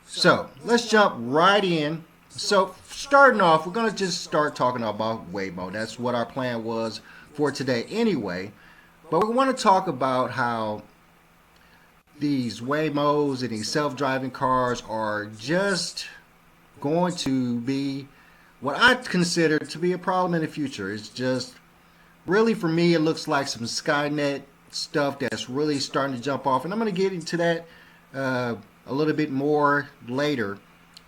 So let's jump right in. So starting off, we're gonna just start talking about Waymo. That's what our plan was for today anyway. But we want to talk about how these Waymo's and these self-driving cars are just going to be what I consider to be a problem in the future. It's just really, for me, it looks like some Skynet stuff that's really starting to jump off, and I'm going to get into that a little bit more later.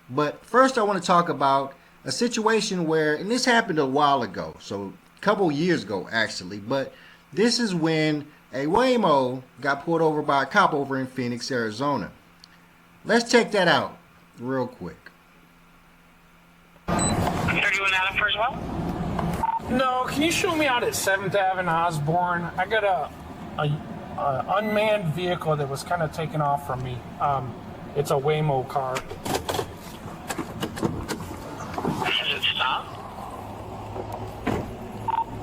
But first, I want to talk about a situation where, and this happened a while ago, so a couple years ago actually, but this is when a Waymo got pulled over by a cop over in Phoenix, Arizona. Let's check that out real quick. 31 Adam first well? No, can you show me out at 7th Ave in Osborne? I got a unmanned vehicle that was kind of taken off from me. It's a Waymo car. Has it stopped?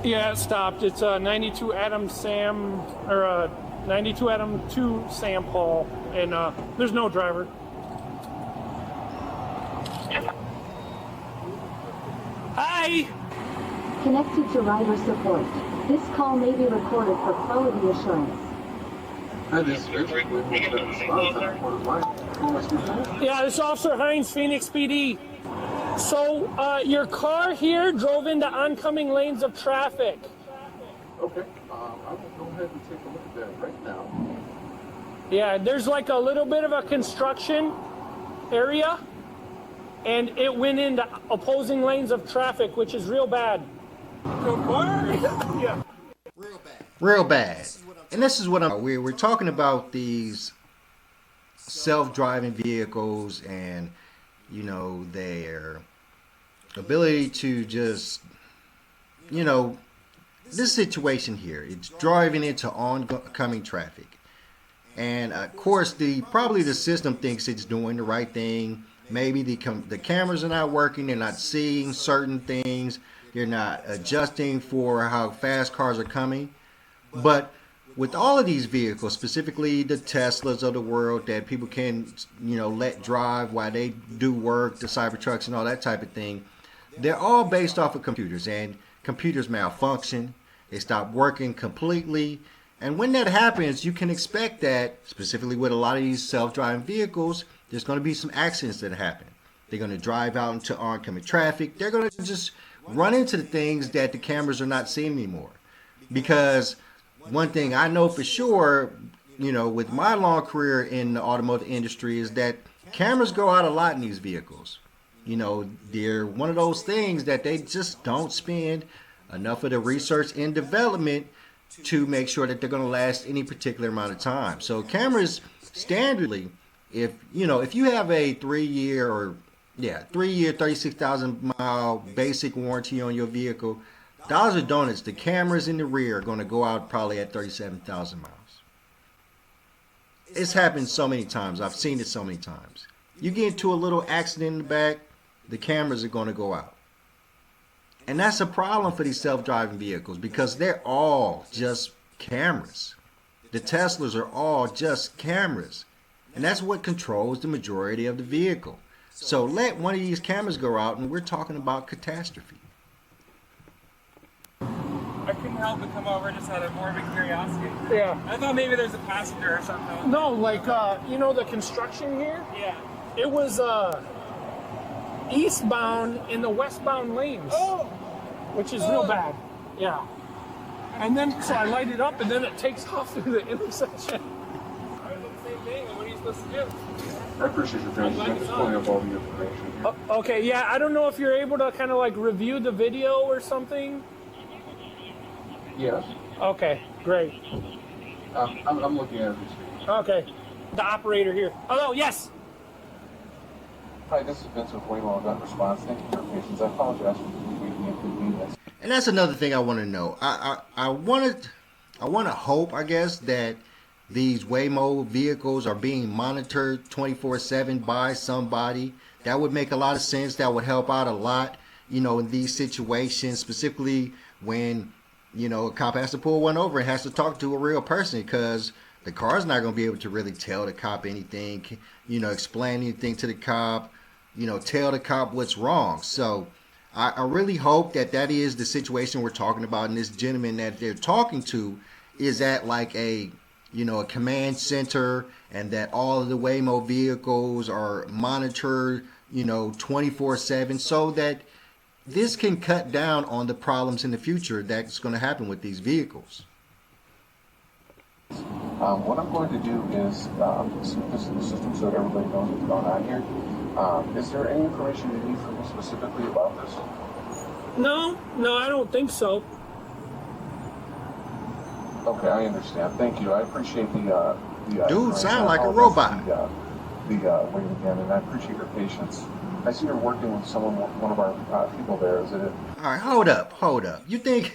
Yeah, it stopped. It's a 92 Adam Sam, or a 92 Adam 2 Sam Paul, and there's no driver. Hi! Connected to rider support. This call may be recorded for quality assurance. Yeah, this is Officer Hines, Phoenix PD. So, your car here drove into oncoming lanes of traffic. Okay, I will go ahead and take a look at that right now. Yeah, there's like a little bit of a construction area, and it went into opposing lanes of traffic, which is real bad. Yeah. Real bad. And this is what we're talking about, these self-driving vehicles and, you know, their ability to just, you know, this situation here, it's driving into oncoming traffic. And of course, probably the system thinks it's doing the right thing. Maybe the cameras are not working, they're not seeing certain things, they're not adjusting for how fast cars are coming. But with all of these vehicles, specifically the Teslas of the world that people can, you know, let drive while they do work, the Cybertrucks and all that type of thing, they're all based off of computers, and computers malfunction, they stop working completely. And when that happens, you can expect that, specifically with a lot of these self-driving vehicles, there's going to be some accidents that happen. They're going to drive out into oncoming traffic. They're going to just run into the things that the cameras are not seeing anymore. Because one thing I know for sure, you know, with my long career in the automotive industry, is that cameras go out a lot in these vehicles. You know, they're one of those things that they just don't spend enough of the research and development to make sure that they're going to last any particular amount of time. So cameras, standardly, if you have a 3-year, 36,000 mile basic warranty on your vehicle, dollars or donuts, the cameras in the rear are going to go out probably at 37,000 miles. It's happened so many times. I've seen it so many times. You get into a little accident in the back, the cameras are going to go out. And that's a problem for these self-driving vehicles because they're all just cameras. The Teslas are all just cameras. And that's what controls the majority of the vehicle. So let one of these cameras go out and we're talking about catastrophe. I couldn't help but come over just out of morbid curiosity. Yeah. I thought maybe there's a passenger or something. No, like, you know the construction here? Yeah. It was eastbound in the westbound lanes. Oh! Which is real bad. Yeah. And then, so I light it up and then it takes off through the intersection. I was the same thing. What are you supposed to do? I appreciate your time. I'm just pulling up all the information here. Okay, yeah, I don't know if you're able to kind of like review the video or something. Yes. Okay, great. I'm looking at it. Okay. The operator here. Hello, yes. Hi, this is Vince with Waymo. Got response. Thank you for your patience. I apologize for the waiting inconvenience. And that's another thing I want to know. I want to hope, I guess, that these Waymo vehicles are being monitored 24/7 by somebody. That would make a lot of sense. That would help out a lot, you know, in these situations, specifically when, a cop has to pull one over and has to talk to a real person because the car's not going to be able to really tell the cop anything, explain anything to the cop, tell the cop what's wrong. So I really hope that is the situation we're talking about, and this gentleman that they're talking to is at like a command center, and that all of the Waymo vehicles are monitored 24/7, so that this can cut down on the problems in the future that's going to happen with these vehicles. What I'm going to do is submit this to the system so that everybody knows what's going on here. Is there any information you need from me specifically about this? No, I don't think so. Okay, I understand. Thank you. I appreciate the Dude, sound like a I'll robot. The wait again, and I appreciate your patience. I see you're working with one of our people there. Is it? All right, hold up. You think,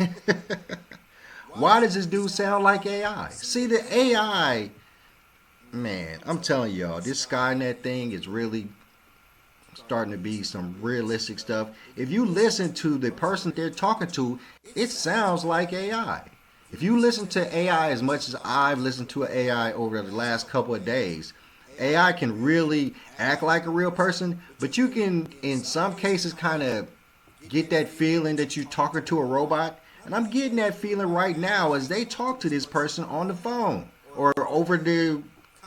why does this dude sound like AI? See, the AI, man, I'm telling y'all, this Skynet thing is really starting to be some realistic stuff. If you listen to the person they're talking to, it sounds like AI. If you listen to AI as much as I've listened to an AI over the last couple of days, AI can really act like a real person, but you can, in some cases, kind of get that feeling that you're talking to a robot. And I'm getting that feeling right now as they talk to this person on the phone or over the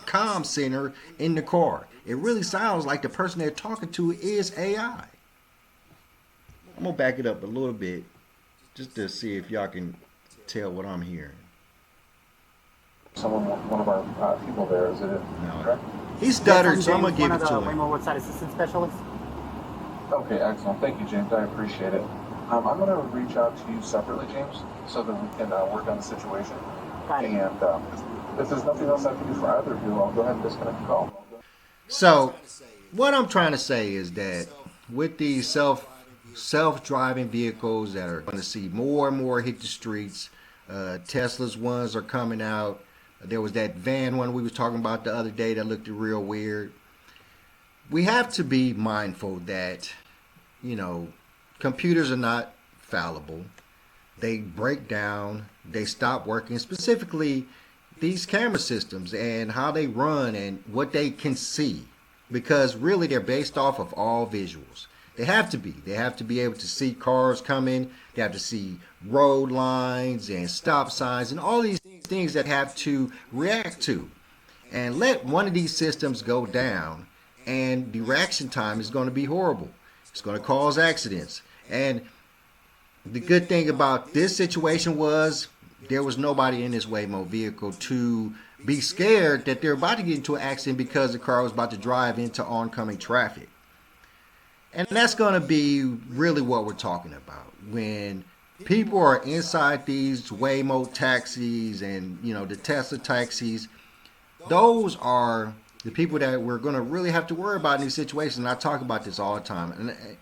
comm center in the car. It really sounds like the person they're talking to is AI. I'm going to back it up a little bit just to see if y'all can tell what I'm hearing. One of our people there. Is it? No. Correct? He stuttered, so I'm going to give it to him. Waymo Roadside Assistance Specialist. Okay, excellent. Thank you, James. I appreciate it. I'm going to reach out to you separately, James, so that we can work on the situation. Got it. And if there's nothing else I can do for either of you, I'll go ahead and disconnect the call. So, what I'm trying to say is that with these self-driving vehicles that are going to see more and more hit the streets, Tesla's ones are coming out. There was that van one we was talking about the other day that looked real weird. We have to be mindful that, computers are not fallible. They break down, they stop working, specifically these camera systems and how they run and what they can see, because really they're based off of all visuals. They have to be. They have to be able to see cars coming. They have to see road lines and stop signs and all these things that have to react to. And let one of these systems go down and the reaction time is going to be horrible. It's going to cause accidents. And the good thing about this situation was there was nobody in this Waymo vehicle to be scared that they're about to get into an accident because the car was about to drive into oncoming traffic. And that's going to be really what we're talking about. When people are inside these Waymo taxis and, the Tesla taxis, those are the people that we're going to really have to worry about in these situations. And I talk about this all the time. And I'm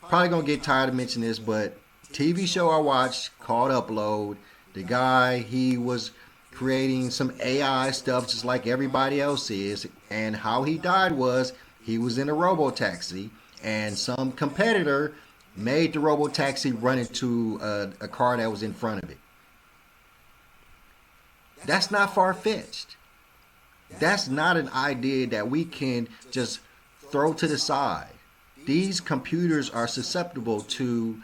probably going to get tired of mentioning this, but TV show I watched called Upload, the guy, he was creating some AI stuff just like everybody else is. And how he died was he was in a robo-taxi and some competitor made the robo-taxi run into a car that was in front of it. That's not far-fetched. That's not an idea that we can just throw to the side. These computers are susceptible to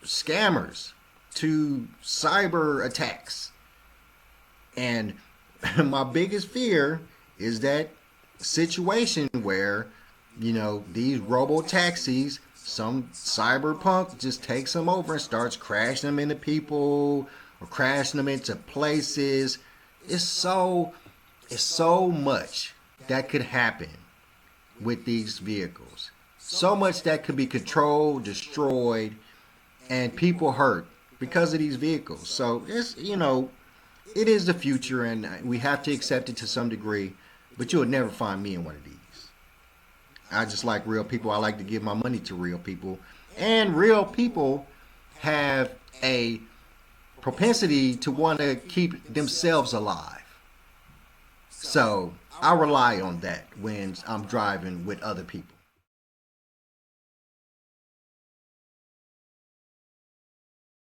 scammers, to cyber attacks. And my biggest fear is that situation where, these robo-taxis, some cyberpunk just takes them over and starts crashing them into people or crashing them into places. It's so much that could happen with these vehicles. So much that could be controlled, destroyed, and people hurt because of these vehicles. So it's, it is the future and we have to accept it to some degree, but you'll never find me in one of these. I just like real people. I like to give my money to real people. And real people have a propensity to want to keep themselves alive. So I rely on that when I'm driving with other people.